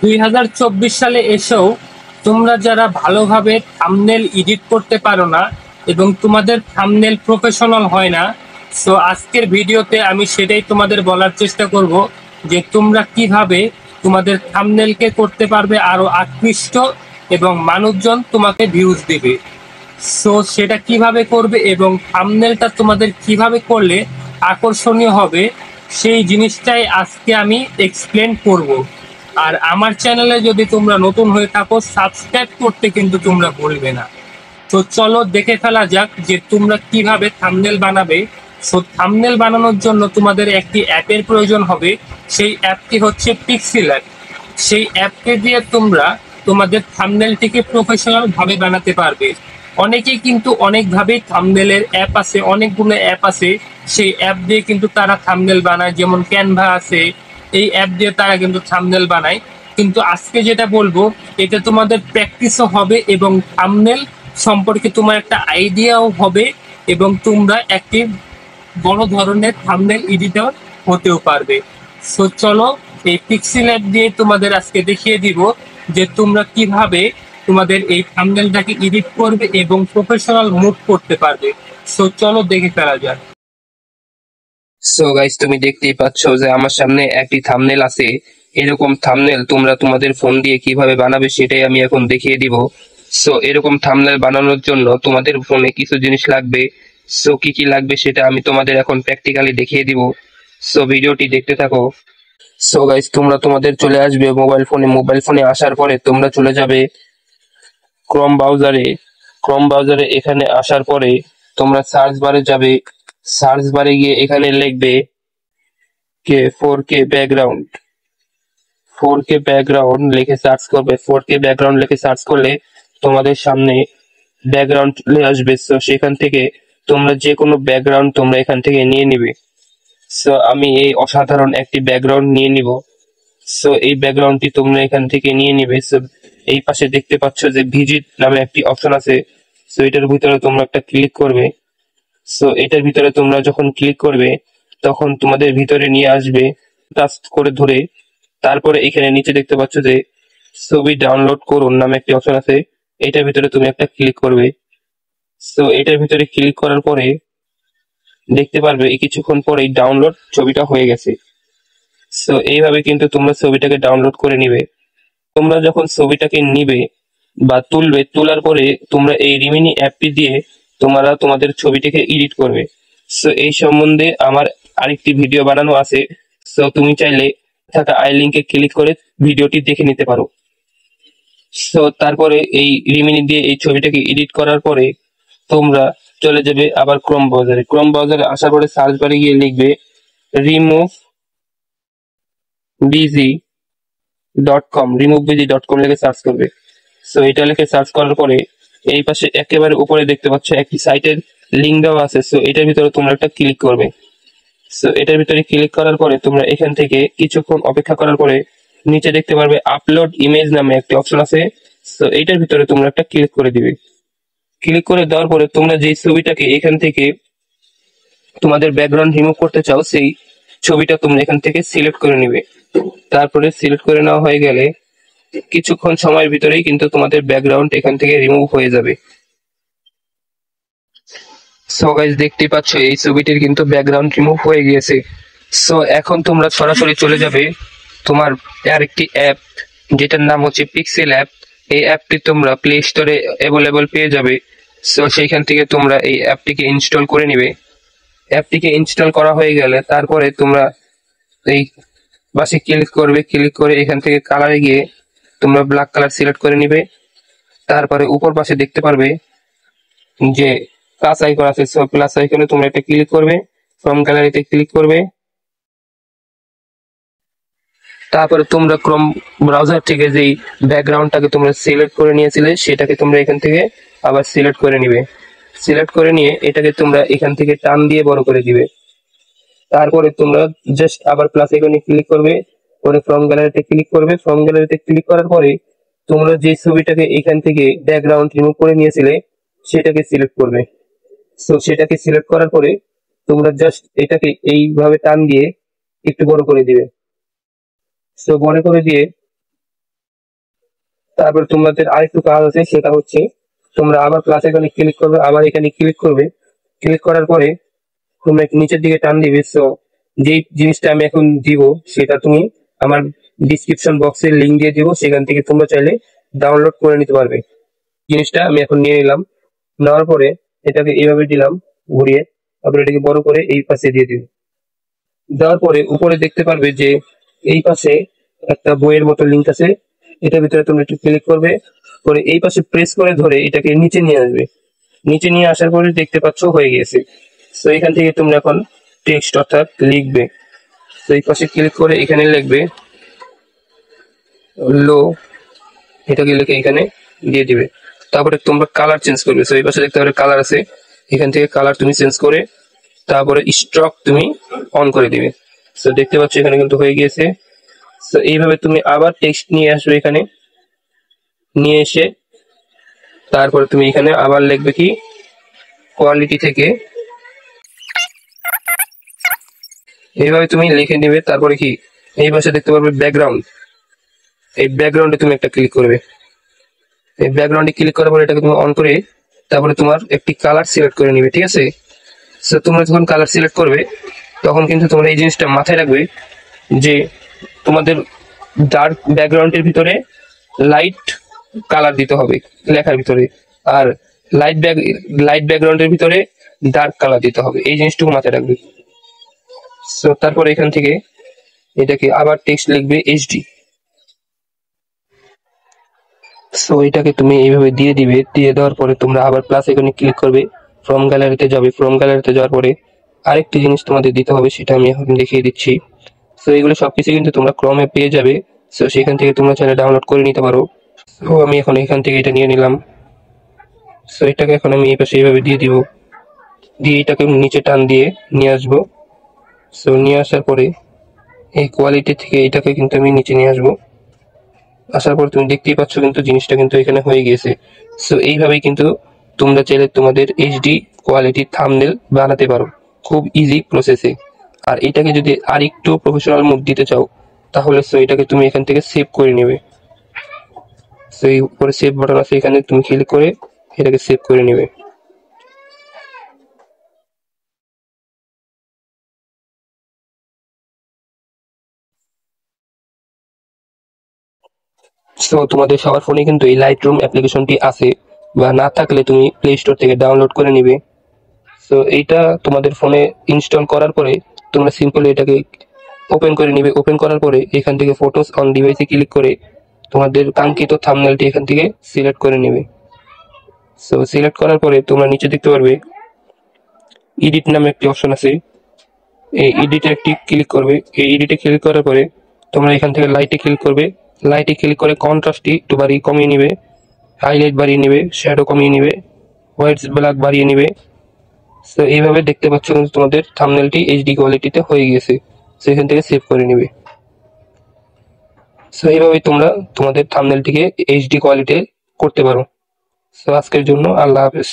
2024 সালে এসেও তোমরা যারা ভালোভাবে থাম্বনেল এডিট করতে পারো না এবং তোমাদের থাম্বনেল প্রফেশনাল হয় না, সো আজকের ভিডিওতে আমি সেটাই তোমাদের বলার চেষ্টা করব যে তোমরা কিভাবে তোমাদের থাম্বনেলকে করতে পারবে আরো আকৃষ্ট এবং মানুষজন তোমাকে ভিউজ দেবে। সো সেটা কিভাবে করবে এবং থাম্বনেলটা তোমাদের কিভাবে করলে আকর্ষণীয় হবে সেই জিনিসটাই আজকে আমি এক্সপ্লেন করব। আর আমার চ্যানেলে যদি তোমরা নতুন হয়ে থাকো, সাবস্ক্রাইব করতে কিন্তু তোমরা ভুলবে না। তো চলো দেখে ফেলা যাক যে তোমরা কিভাবে থাম্বনেল বানাবে। সো থাম্বনেল বানানোর জন্য তোমাদের একটি অ্যাপের প্রয়োজন হবে। সেই অ্যাপটি হচ্ছে পিক্সেল অ্যাপ। সেই অ্যাপকে দিয়ে তোমরা তোমাদের থাম্বনেলটিকে প্রফেশনাল ভাবে বানাতে পারবে। অনেকেই কিন্তু অনেকভাবেই থাম্বনেলের অ্যাপ আছে, অনেকগুলো অ্যাপ আছে, সেই অ্যাপ দিয়ে কিন্তু তারা থাম্বনেল বানায়, যেমন ক্যানভা আছে, এই অ্যাপ দিয়ে তারা কিন্তু থাম্বনেল বানায়। কিন্তু আজকে যেটা বলবো, এতে তোমাদের প্র্যাকটিসও হবে এবং থাম্বনেল সম্পর্কে তোমার একটা আইডিয়াও হবে এবং তোমরা একটি বড় ধরনের থাম্বনেল এডিটর হতেও পারবে। সো চলো এই পিক্সেল অ্যাপ দিয়ে তোমাদের আজকে দেখিয়ে দিব যে তোমরা কিভাবে তোমাদের এই থাম্বনেলটাকে এডিট করবে এবং প্রফেশনাল মুভ করতে পারবে। সো চলো দেখে ফেলা যাক। সো গাইস, তুমি দেখতেই পাচ্ছ যে আমার সামনে একটি থাম্বনেল আছে। এরকম থাম্বনেল তোমরা তোমাদের ফোন দিয়ে কিভাবে বানাবে সেটাই আমি এখন দেখিয়ে দিব। সো এরকম থাম্বনেল বানানোর জন্য তোমাদের ফোনে কিছু জিনিস লাগবে। সো কি কি লাগবে সেটা আমি তোমাদের এখন প্র্যাকটিক্যালি দেখিয়ে দিব। সো ভিডিওটি দেখতে থাকো। সো গাইস, তোমরা তোমাদের চলে আসবে মোবাইল ফোনে আসার পরে তোমরা চলে যাবে ক্রোম ব্রাউজারে এখানে আসার পরে তোমরা সার্চ বারে যাবে। সার্চ বারে গিয়ে এখানে লিখবে কে 4K ব্যাকগ্রাউন্ড লিখে সার্চ করবে। 4K ব্যাকগ্রাউন্ড লিখে সার্চ করলে তোমাদের সামনে ব্যাকগ্রাউন্ড চলে আসবে। সো সেখান থেকে তোমরা যে কোনো ব্যাকগ্রাউন্ড তোমরা এখান থেকে নিয়ে নিবে। সো আমি এই অসাধারণ একটি ব্যাকগ্রাউন্ড নিয়ে নিব। সো এই ব্যাকগ্রাউন্ডটি তোমরা এখান থেকে নিয়ে নিবে। সো এই পাশে দেখতে পাচ্ছ যে ভিজিট নামে একটি অপশন আছে। সো এটার ভিতরে তোমরা একটা ক্লিক করবে। সো এটার ভিতরে তোমরা যখন ক্লিক করবে তখন তোমাদের ভিতরে নিয়ে আসবে টাচ করে ধরে। তারপরে এখানে নিচে দেখতে পাচ্ছ যে ছবি ডাউনলোড করুন নামে একটি অপশন আছে। এটার ভিতরে তুমি একটা ক্লিক করবে। সো এটার ভিতরে ক্লিক করার পরে দেখতে পারবে কিছুক্ষণ পরেই ডাউনলোড ছবিটা হয়ে গেছে। সো এইভাবে কিন্তু তোমরা ছবিটাকে ডাউনলোড করে নিবে। তোমরা যখন ছবিটাকে নিবে বা তুলবে, তোলার পরে তোমরা এই রিমিনি অ্যাপটি দিয়ে তোমরা তোমাদের ছবিটিকে এডিট করবে। সো এই সম্বন্ধে আমার আরেকটি ভিডিও বানানো আছে। সো তুমি চাইলে থাকা আই লিঙ্কে ক্লিক করে ভিডিওটি দেখে নিতে পারো। সো তারপরে এই রিমিনি দিয়ে এই ছবিটাকে এডিট করার পরে তোমরা চলে যাবে আবার ক্রোম ব্রাউজারে আসার পরে সার্চ বারে গিয়ে লিখবে removebg.com লিখে সার্চ করবে। সো এটা লিখে সার্চ করার পরে এই পাশে একেবারে উপরে দেখতে পাচ্ছ একটি সাইটের লিঙ্ক দেওয়া আছে। সো এটার ভিতরে তোমরা একটা ক্লিক করবে। সো এটার ভিতরে ক্লিক করার পরে তোমরা এখান থেকে কিছুক্ষণ অপেক্ষা করার পরে নিচে দেখতে পারবে আপলোড ইমেজ নামে একটি অপশন আছে। সো এটার ভিতরে তোমরা একটা ক্লিক করে দিবে। ক্লিক করে দেওয়ার পরে তোমরা যে ছবিটাকে এখান থেকে তোমাদের ব্যাকগ্রাউন্ড রিমুভ করতে চাও সেই ছবিটা তোমরা এখান থেকে সিলেক্ট করে নিবে। তারপরে সিলেক্ট করে নেওয়া হয়ে গেলে কিছুক্ষণ সময়ের ভিতরেই কিন্তু তোমাদের ব্যাকগ্রাউন্ড এখান থেকে রিমুভ হয়ে যাবে। সো গাইস, দেখতেই পাচ্ছ এই ছবিটির কিন্তু ব্যাকগ্রাউন্ড রিমুভ হয়ে গিয়েছে। সো এখন তোমরা সরাসরি চলে যাবে তোমার আরেকটি অ্যাপ যেটার নাম হচ্ছে পিক্সেল অ্যাপ। এই অ্যাপটি তোমরা প্লে স্টোরে অ্যাভেলেবল পেয়ে যাবে। সো সেইখান থেকে তোমরা এই অ্যাপটিকে ইনস্টল করে নিবে। অ্যাপটিকে ইনস্টল করা হয়ে গেলে তারপরে তোমরা এই বাসে ক্লিক করবে। ক্লিক করে এখান থেকে কালারে গিয়ে তোমরা ব্ল্যাক কালার সিলেক্ট করে নিবে। তারপরে উপর পাশে দেখতে পারবে যে প্লাস আইকন আছে। সো প্লাস আইকনে তোমরা একটা ক্লিক করবে, ফ্রম গ্যালারিতে ক্লিক করবে। তারপরে তোমরা ক্রোম ব্রাউজার থেকে যেই ব্যাকগ্রাউন্ডটাকে তোমরা সিলেক্ট করে নিয়েছিলে সেটাকে তোমরা এখান থেকে আবার সিলেক্ট করে নিবে। সিলেক্ট করে নিয়ে এটাকে তোমরা এখান থেকে টান দিয়ে বড় করে দিবে। তারপরে তোমরা জাস্ট আবার প্লাস আইকনে ক্লিক করবে, পরে ফ্রম গ্যালারিতে ক্লিক করবে। ফ্রম গ্যালারিতে ক্লিক করার পরে তোমরা যে ছবিটাকে এখান থেকে ব্যাকগ্রাউন্ড রিমুভ করে নিয়েছিলে সেটাকে সিলেক্ট করবে। সো সেটাকে সিলেক্ট করার পরে তোমরা জাস্ট এটাকে এইভাবে টান দিয়ে একটু বড় করে দিবে। সো বড় করে দিয়ে তারপর তোমাদের আরেকটু কাজ আছে, সেটা হচ্ছে তোমরা আবার প্লাস এখানে ক্লিক করবে, আবার এখানে ক্লিক করবে। ক্লিক করার পরে তোমরা একটু নিচের দিকে টান দিবে। সো যেই জিনিসটা আমি এখন দিব সেটা তুমি আমার ডিসক্রিপশন বক্সে লিংক দিয়ে দিব, সেখান থেকে তোমরা চাইলে ডাউনলোড করে নিতে পারবে। জিনিসটা আমি এখন নিয়ে নিলাম, নেওয়ার পরে এটাকে এইভাবে দিলাম ঘুরিয়ে, তারপরে এটাকে বড় করে এই পাশে দিয়ে দিব। দেওয়ার পরে উপরে দেখতে পারবে যে এই পাশে একটা বইয়ের মতো লিংক আছে, এটার ভিতরে তোমরা একটু ক্লিক করবে, করে এই পাশে প্রেস করে ধরে এটাকে নিচে নিয়ে আসবে। নিচে নিয়ে আসার পরে দেখতে পাচ্ছ হয়ে গেছে। তো এখান থেকে তোমরা এখন টেক্সট অর্থাৎ লিখবে। তো এই পাশে ক্লিক করে এখানে লিখবে লো, এটাকে লিখে এখানে দিয়ে দিবে। তারপরে তোমরা কালার চেঞ্জ করবে। তো এই পাশে দেখতে পাবে কালার আছে, এখান থেকে কালার তুমি চেঞ্জ করে তারপরে স্ট্রক তুমি অন করে দিবে। তো দেখতে পাচ্ছ এখানে কিন্তু হয়ে গিয়েছে। তো এইভাবে তুমি আবার টেক্সট নিয়ে আসবে, এখানে নিয়ে এসে তারপরে তুমি এখানে আবার লিখবে কি কোয়ালিটি থেকে, এইভাবে তুমি লিখে নিবে। তারপরে কি এই পাশে দেখতে পারবে ব্যাকগ্রাউন্ড, এই ব্যাকগ্রাউন্ডে তুমি একটা ক্লিক করবে। এই ব্যাকগ্রাউন্ডে ক্লিক করার পরে এটাকে তুমি অন করে তারপরে তোমার একটি কালার সিলেক্ট করে নিবে, ঠিক আছে। সো তোমরা যখন কালার সিলেক্ট করবে তখন কিন্তু তোমরা এই জিনিসটা মাথায় রাখবে যে তোমাদের ডার্ক ব্যাকগ্রাউন্ডের ভিতরে লাইট কালার দিতে হবে লেখার ভিতরে, আর লাইট ব্যাকগ্রাউন্ডের ভিতরে ডার্ক কালার দিতে হবে, এই জিনিসটুকু মাথায় রাখবে। সো তারপর এখান থেকে এটাকে আবার টেক্সট লিখবে এইচডি। সো এটাকে তুমি এইভাবে দিয়ে দিবে। দিয়ে দেওয়ার পরে তোমরা আবার প্লাস এখানে ক্লিক করবে, ফ্রম গ্যালারিতে যাবে। ফ্রম গ্যালারিতে যাওয়ার পরে আরেকটি জিনিস তোমাদের দিতে হবে, সেটা আমি এখন দেখিয়ে দিচ্ছি। সো এগুলো সবকিছু কিন্তু তোমরা ক্রমে পেয়ে যাবে। সো সেখান থেকে তোমরা চাইলে ডাউনলোড করে নিতে পারো। সো আমি এখন এখান থেকে এটা নিয়ে নিলাম। সো এটাকে এখন আমি এই পাশে এইভাবে দিয়ে দিব, দিয়ে এটাকে নিচে টান দিয়ে নিয়ে আসবো। সো নিয়ে আসার পরে এই কোয়ালিটি থেকে এটাকে কিন্তু আমি নিচে নিয়ে আসবো। আসার পর তুমি দেখতেই পাচ্ছ কিন্তু জিনিসটা কিন্তু এখানে হয়ে গেছে। সো এইভাবেই কিন্তু তোমরা চাইলে তোমাদের এইচডি কোয়ালিটি থাম্বনেল বানাতে পারো খুব ইজি প্রসেসে। আর এটাকে যদি আর একটু প্রফেশনাল মুড দিতে চাও তাহলে সো এটাকে তুমি এখান থেকে সেভ করে নেবে। সো এই উপরে সেভ বাটন আছে, এখানে তুমি ক্লিক করে এটাকে সেভ করে নেবে। সো তোমাদের সবার ফোনে কিন্তু এই লাইট রুম অ্যাপ্লিকেশনটি আছে, বা না থাকলে তুমি প্লে স্টোর থেকে ডাউনলোড করে নিবে। সো এইটা তোমাদের ফোনে ইনস্টল করার পরে তোমরা সিম্পলি এটাকে ওপেন করে নিবে। ওপেন করার পরে এখান থেকে ফটোস অন ডিভাইসে ক্লিক করে তোমাদের কাঙ্ক্ষিত থাম্বনেলটি এখান থেকে সিলেক্ট করে নেবে। সো সিলেক্ট করার পরে তোমরা নিচে দেখতে পারবে এডিট নামে একটি অপশন আছে, এই এডিটে একটি ক্লিক করবে। এই এডিটে ক্লিক করার পরে তোমরা এখান থেকে লাইটে ক্লিক করবে। লাইটে ক্লিক করে কন্ট্রাস্টটি একটু বাড়িয়ে কমিয়ে নিবে, হাইলাইট বাড়িয়ে নিবে, শ্যাডো কমিয়ে নিবে, হোয়াইট ব্ল্যাক বাড়িয়ে নিবে। তো এইভাবে দেখতে পাচ্ছ কিন্তু তোমাদের থাম্বনেলটি এইচডি কোয়ালিটিতে হয়ে গেছে। সো এখান থেকে সেভ করে নিবে। সো এইভাবে তোমরা তোমাদের থাম্বনেলটিকে এইচডি কোয়ালিটি করতে পারো। সো আজকের জন্য আল্লাহ হাফেজ।